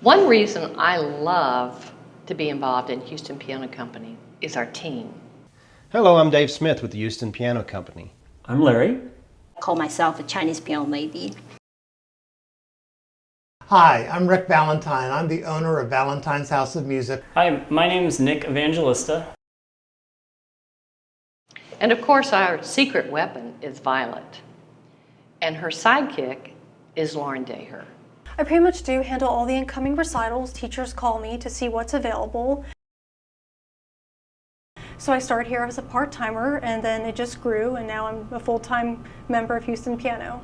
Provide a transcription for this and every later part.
One reason I love to be involved in Houston Piano Company is our team. Hello, I'm Dave Smith with the Houston Piano Company. I'm Larry. I call myself a Chinese piano lady. Hi, I'm Rick Valentine. I'm the owner of Valentine's House of Music. Hi, my name's Nick Evangelista. And of course, our secret weapon is Violet. And her sidekick is Lauren Daher. I pretty much do handle all the incoming recitals. Teachers call me to see what's available. So I started here as a part-timer, and then it just grew, and now I'm a full-time member of Houston Piano.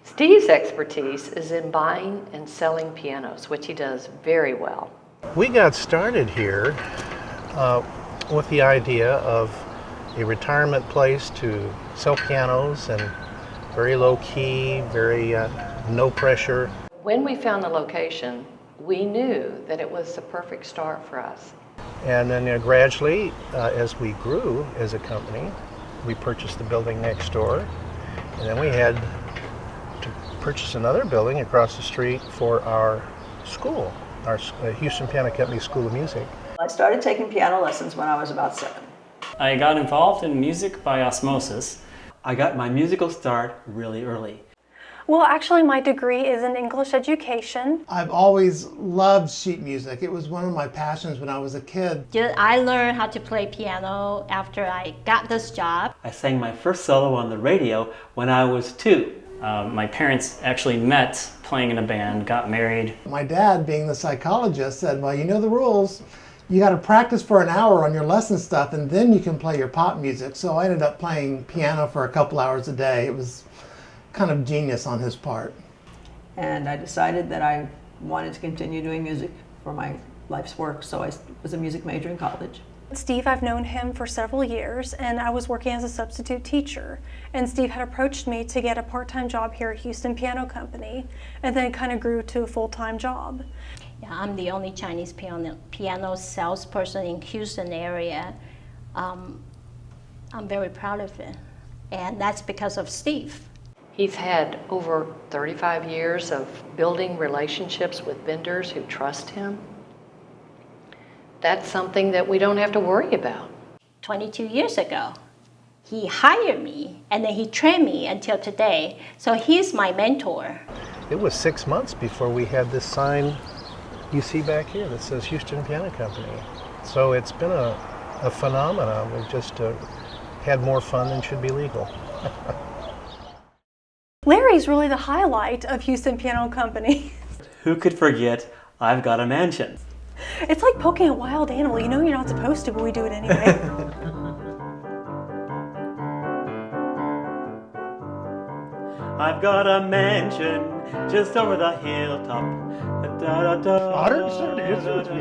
Steve's expertise is in buying and selling pianos, which he does very well. We got started here with the idea of a retirement place to sell pianos, and very low key, very no pressure. When we found the location, we knew that it was the perfect start for us. And then gradually, as we grew as a company, we purchased the building next door, and then we had to purchase another building across the street for our school, our Houston Piano Company School of Music. I started taking piano lessons when I was about 7. I got involved in music by osmosis. I got my musical start really early. Well, actually, my degree is in English education. I've always loved sheet music. It was one of my passions when I was a kid. I learned how to play piano after I got this job. I sang my first solo on the radio when I was 2. My parents actually met playing in a band, got married. My dad, being the psychologist, said, well, you know the rules. You got to practice for an hour on your lesson stuff, and then you can play your pop music. So I ended up playing piano for a couple hours a day. It was kind of genius on his part. And I decided that I wanted to continue doing music for my life's work, so I was a music major in college. Steve, I've known him for several years, and I was working as a substitute teacher. And Steve had approached me to get a part-time job here at Houston Piano Company, and then it kind of grew to a full-time job. Yeah, I'm the only Chinese piano salesperson in Houston area. I'm very proud of it, and that's because of Steve. He's had over 35 years of building relationships with vendors who trust him. That's something that we don't have to worry about. 22 years ago, he hired me, and then he trained me until today. So he's my mentor. It was 6 months before we had this sign you see back here that says Houston Piano Company. So it's been a phenomenon. We've just had more fun than should be legal. Larry's really the highlight of Houston Piano Company. Who could forget I've got a mansion? It's like poking a wild animal. You know you're not supposed to, but we do it anyway. I've got a mansion just over the hilltop. We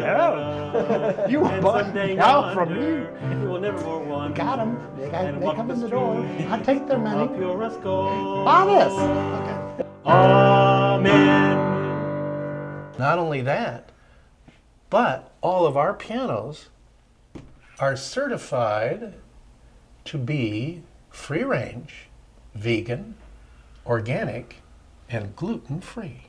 have. You will buy out from me. We will never more want. Got them. They come in the door. street I take their money. of your Roscoe. Buy this. Okay. Amen. Not only that, but all of our pianos are certified to be free range, vegan, organic, and gluten-free.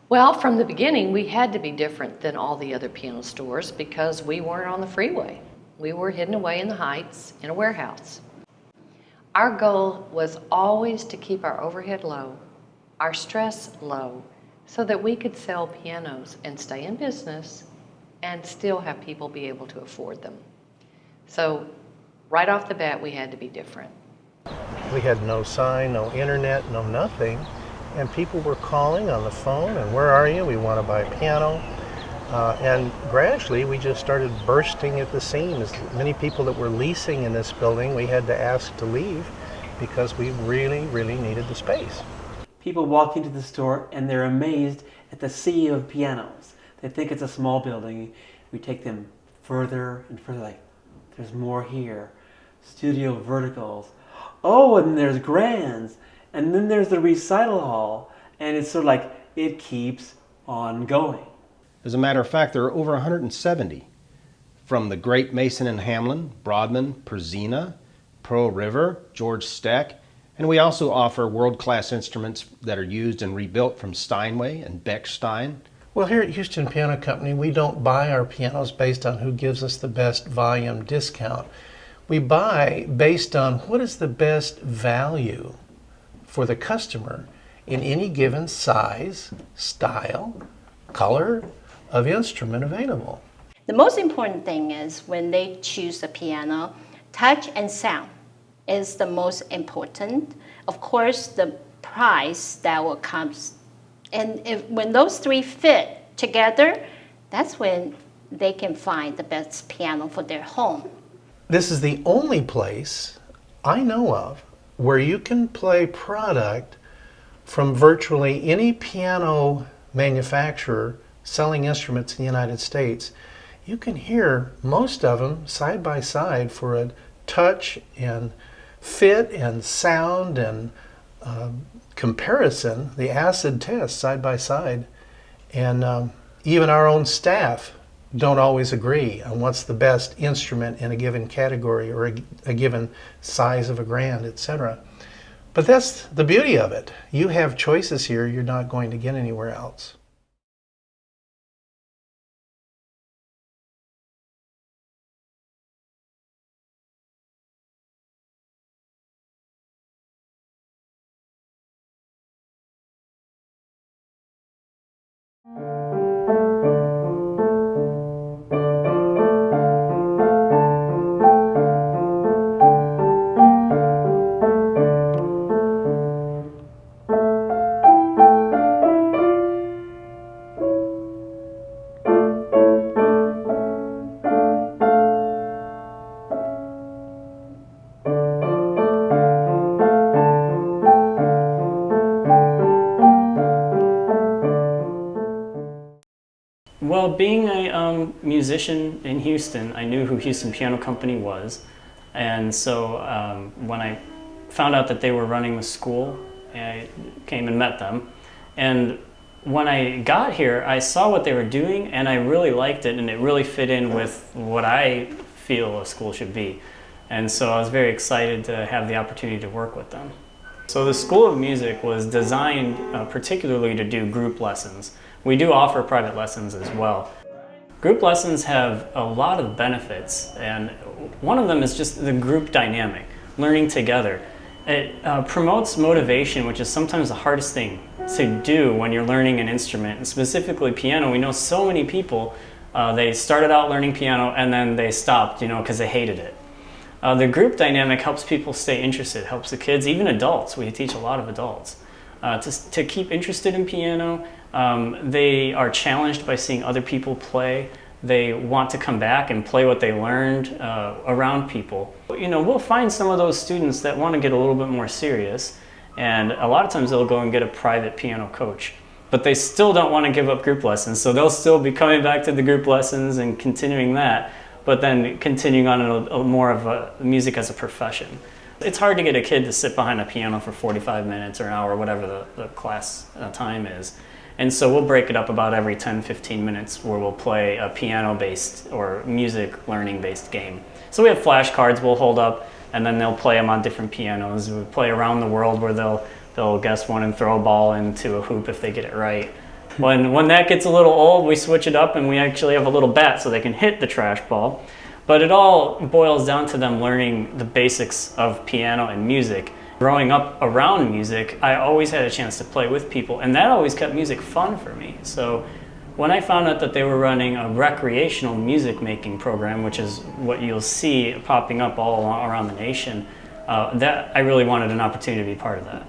Well, from the beginning, we had to be different than all the other piano stores because we weren't on the freeway. We were hidden away in the Heights in a warehouse. Our goal was always to keep our overhead low, our stress low, so that we could sell pianos and stay in business and still have people be able to afford them. So right off the bat, we had to be different. We had no sign, no internet, no nothing. and people were calling on the phone, and where are you? We want to buy a piano. And gradually, we just started bursting at the seams. Many people that were leasing in this building, we had to ask to leave because we really, really needed the space. People walk into the store and they're amazed at the sea of pianos. They think it's a small building. We take them further and further, like, there's more here. Studio verticals. Oh, and there's grands. And then there's the recital hall. And it's sort of like, it keeps on going. As a matter of fact, there are over 170, from the Great Mason and Hamlin, Broadman, Perzina, Pearl River, George Steck, and we also offer world-class instruments that are used and rebuilt from Steinway and Bechstein. Well, here at Houston Piano Company, we don't buy our pianos based on who gives us the best volume discount. We buy based on what is the best value for the customer in any given size, style, color of instrument available. The most important thing is when they choose a piano, touch and sound is the most important. Of course, the price that will come. And when those three fit together, that's when they can find the best piano for their home. This is the only place I know of where you can play product from virtually any piano manufacturer selling instruments in the United States. You can hear most of them side by side for a touch and fit and sound and comparison, the acid test side by side. And even our own staff don't always agree on what's the best instrument in a given category or a given size of a grand, etc. But that's the beauty of it. You have choices here you're not going to get anywhere else. Well, being a musician in Houston, I knew who Houston Piano Company was. And so when I found out that they were running the school, I came and met them. And when I got here, I saw what they were doing and I really liked it, and it really fit in with what I feel a school should be. And so I was very excited to have the opportunity to work with them. So the School of Music was designed particularly to do group lessons. We do offer private lessons as well. Group lessons have a lot of benefits, and one of them is just the group dynamic, learning together. It promotes motivation, which is sometimes the hardest thing to do when you're learning an instrument, and specifically piano. We know so many people, they started out learning piano and then they stopped, because they hated it. The group dynamic helps people stay interested, helps the kids, even adults. We teach a lot of adults. To keep interested in piano. They are challenged by seeing other people play. They want to come back and play what they learned around people. We'll find some of those students that want to get a little bit more serious, and a lot of times they'll go and get a private piano coach. But they still don't want to give up group lessons, so they'll still be coming back to the group lessons and continuing that, but then continuing on a more of a music as a profession. It's hard to get a kid to sit behind a piano for 45 minutes or an hour, whatever the class time is. And so we'll break it up about every 10-15 minutes where we'll play a piano-based or music learning-based game. So we have flashcards we'll hold up, and then they'll play them on different pianos. We play around the world where they'll guess one and throw a ball into a hoop if they get it right. When that gets a little old, we switch it up and we actually have a little bat so they can hit the trash ball. But it all boils down to them learning the basics of piano and music. Growing up around music, I always had a chance to play with people, and that always kept music fun for me. So when I found out that they were running a recreational music making program, which is what you'll see popping up all around the nation, that I really wanted an opportunity to be part of that.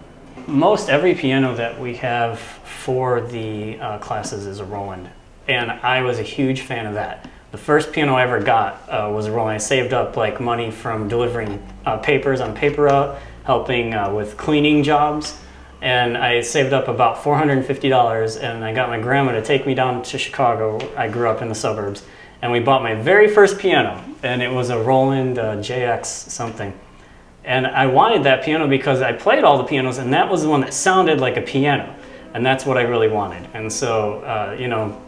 Most every piano that we have for the classes is a Roland, and I was a huge fan of that. The first piano I ever got was a Roland. I saved up like money from delivering papers on paper route, helping with cleaning jobs, and I saved up about $450, and I got my grandma to take me down to Chicago. I grew up in the suburbs, and we bought my very first piano, and it was a Roland JX something. And I wanted that piano because I played all the pianos, and that was the one that sounded like a piano, and that's what I really wanted. And so, you know,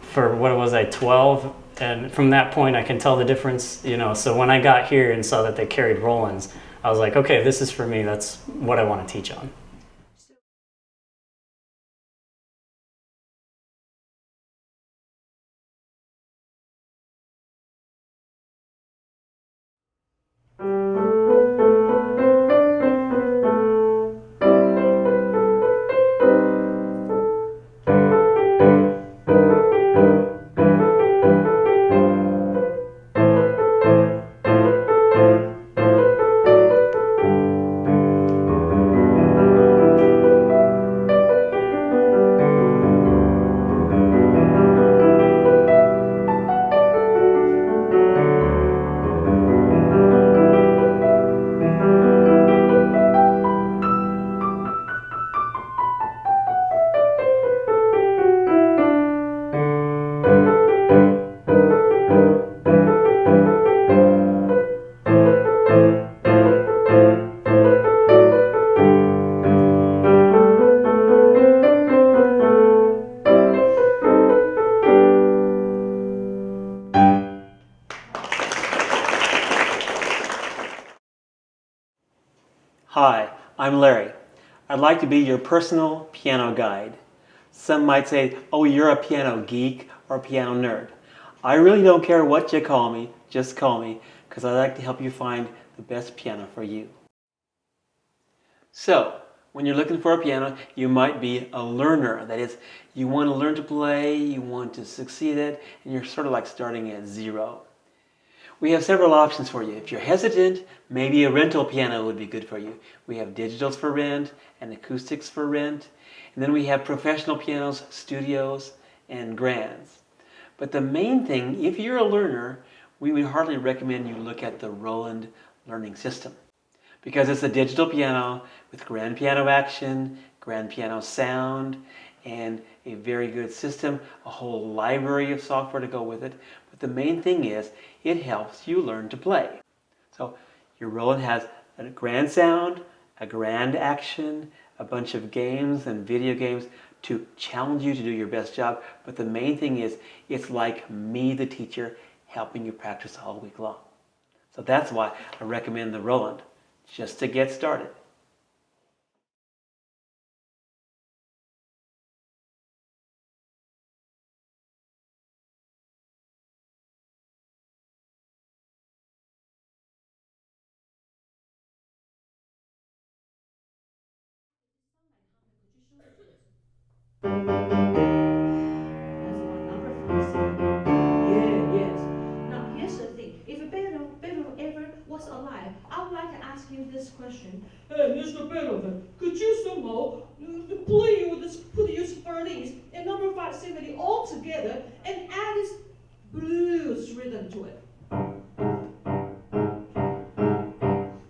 for what was I, 12? And from that point, I can tell the difference, you know. So when I got here and saw that they carried Rolands, I was like, okay, this is for me. That's what I want to teach on. Hi, I'm Larry. I'd like to be your personal piano guide. Some might say, oh, you're a piano geek or a piano nerd. I really don't care what you call me, just call me, because I'd like to help you find the best piano for you. So, when you're looking for a piano, you might be a learner. That is, you want to learn to play, you want to succeed at it, and you're sort of like starting at zero. We have several options for you. If you're hesitant, maybe a rental piano would be good for you. We have digitals for rent and acoustics for rent. And then we have professional pianos, studios, and grands. But the main thing, if you're a learner, we would hardly recommend you look at the Roland Learning System, because it's a digital piano with grand piano action, grand piano sound, and a very good system, a whole library of software to go with it. But the main thing is, it helps you learn to play. So your Roland has a grand sound, a grand action, a bunch of games and video games to challenge you to do your best job. But the main thing is, it's like me, the teacher, helping you practice all week long. So that's why I recommend the Roland, just to get started. That's one number from symphony. Yeah, yes. Now here's the thing. If Beethoven ever was alive, I would like to ask you this question. Hey, Mr. Beethoven, could you somehow play with this Pugliese Furnace and number 5 symphony all together and add this blues rhythm to it?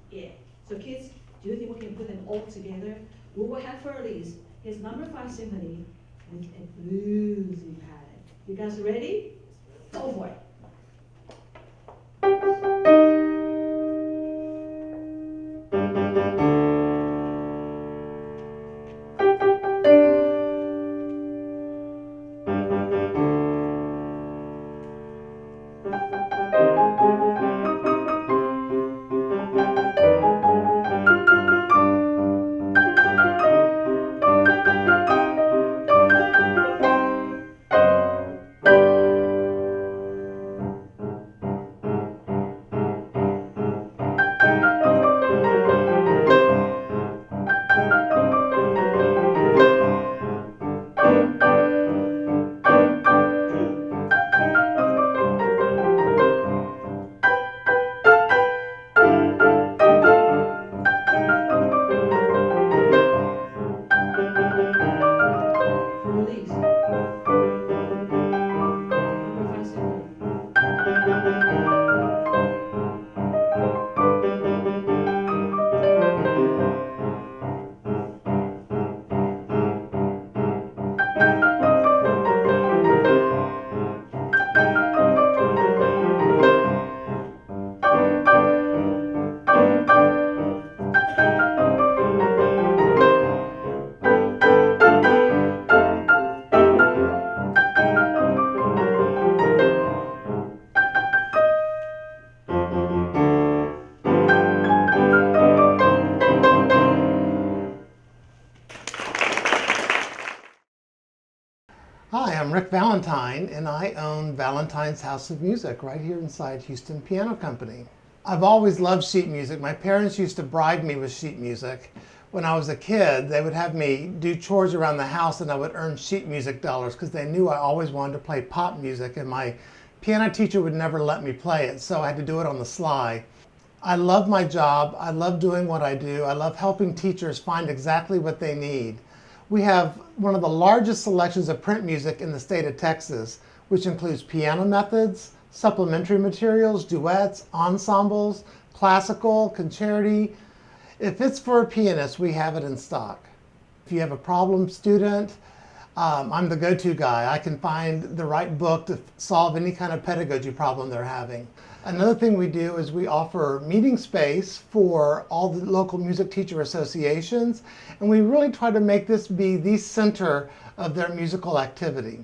Yeah. So kids, do you think we can put them all together? We will have Furnace, his number 5 symphony, with a bluesy pattern. You guys ready? Go for it. Valentine, and I own Valentine's House of Music right here inside Houston Piano Company. I've always loved sheet music. My parents used to bribe me with sheet music. When I was a kid, they would have me do chores around the house and I would earn sheet music dollars because they knew I always wanted to play pop music, and my piano teacher would never let me play it, so I had to do it on the sly. I love my job. I love doing what I do. I love helping teachers find exactly what they need. We have one of the largest selections of print music in the state of Texas, which includes piano methods, supplementary materials, duets, ensembles, classical, concerti. If it's for a pianist, we have it in stock. If you have a problem student, I'm the go-to guy. I can find the right book to solve any kind of pedagogy problem they're having. Another thing we do is we offer meeting space for all the local music teacher associations, and we really try to make this be the center of their musical activity.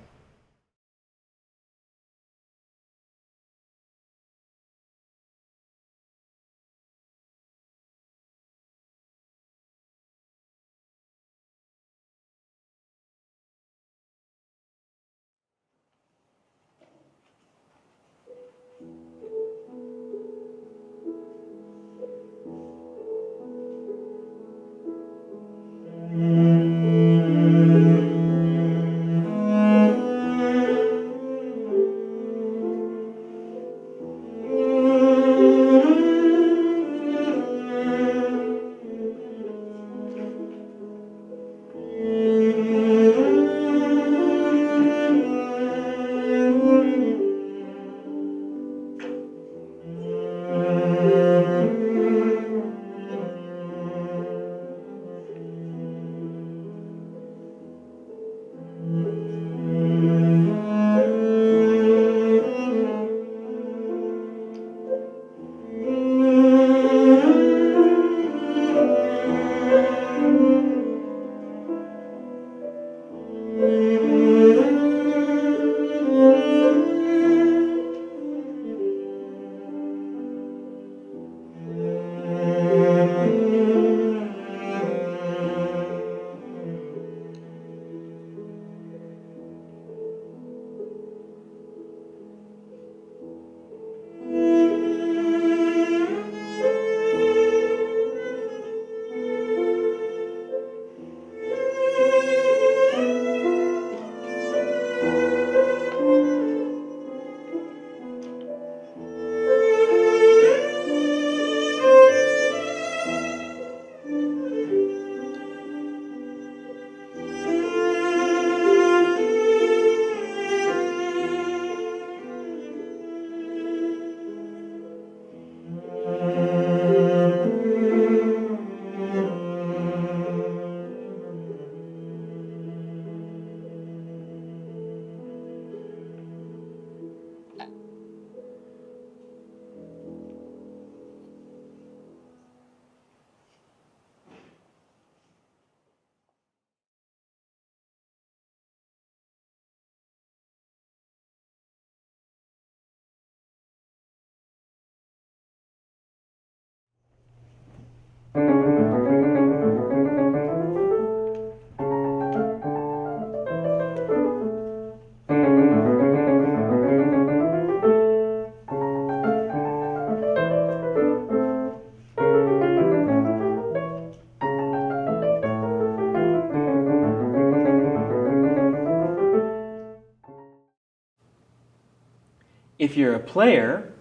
If you're a player,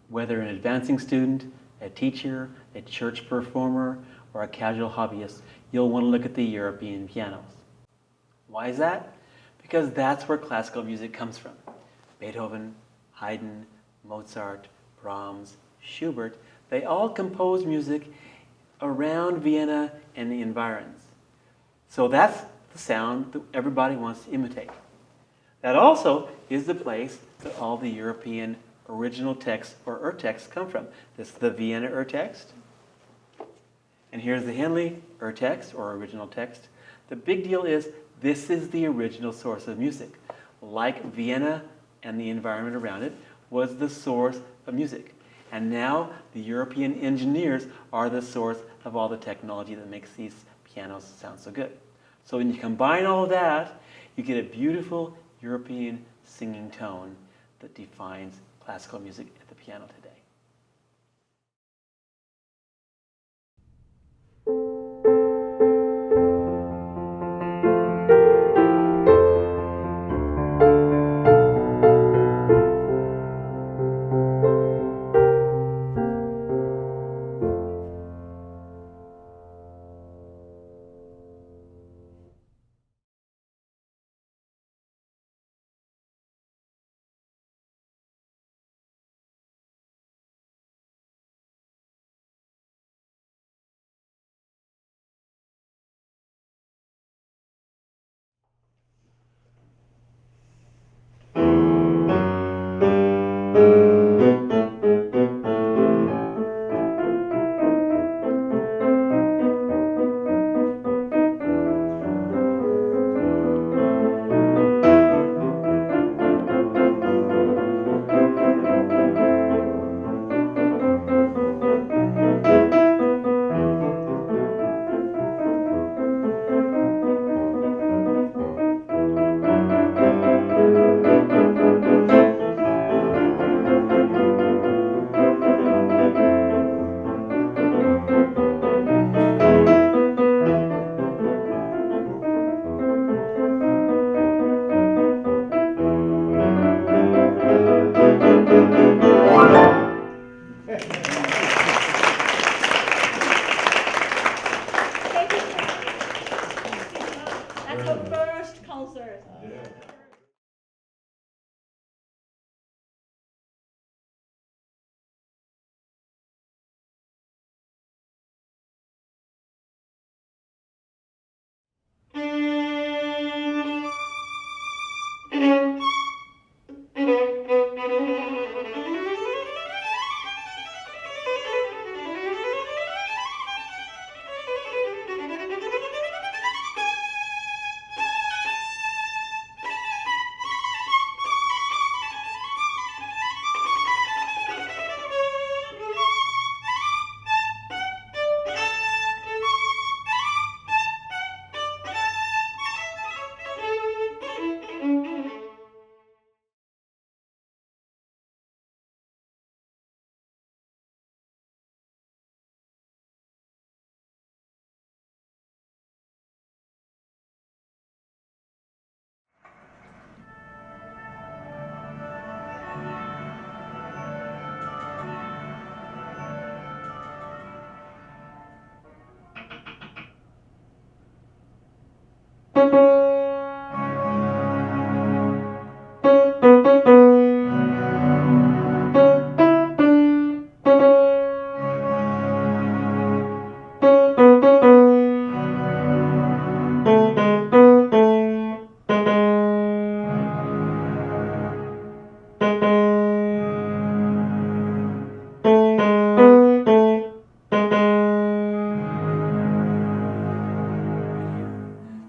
whether an advancing student, a teacher, a church performer, or a casual hobbyist, you'll want to look at the European pianos. Why is that? Because that's where classical music comes from. Beethoven, Haydn, Mozart, Brahms, Schubert, they all composed music around Vienna and the environs. So that's the sound that everybody wants to imitate. That also is the place that all the European original texts or Urtext come from. This is the Vienna Urtext. And here's the Henley Urtext or original text. The big deal is this is the original source of music. Like Vienna and the environment around it was the source of music. And now the European engineers are the source of all the technology that makes these pianos sound so good. So when you combine all of that, you get a beautiful European singing tone that defines classical music at the piano today. That's her first concert.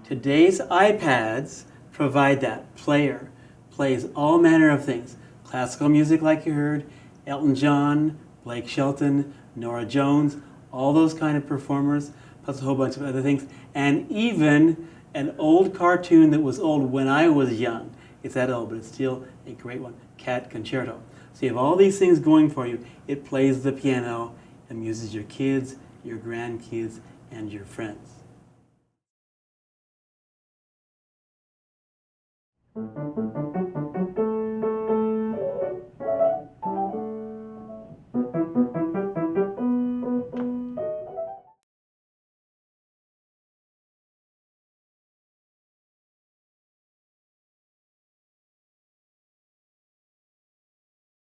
Today's iPads provide that. Player plays all manner of things. Classical music like you heard, Elton John, Blake Shelton, Norah Jones, all those kind of performers, plus a whole bunch of other things, and even an old cartoon that was old when I was young. It's that old, but it's still a great one, Cat Concerto. So you have all these things going for you. It plays the piano, amuses your kids, your grandkids, and your friends. Thank you.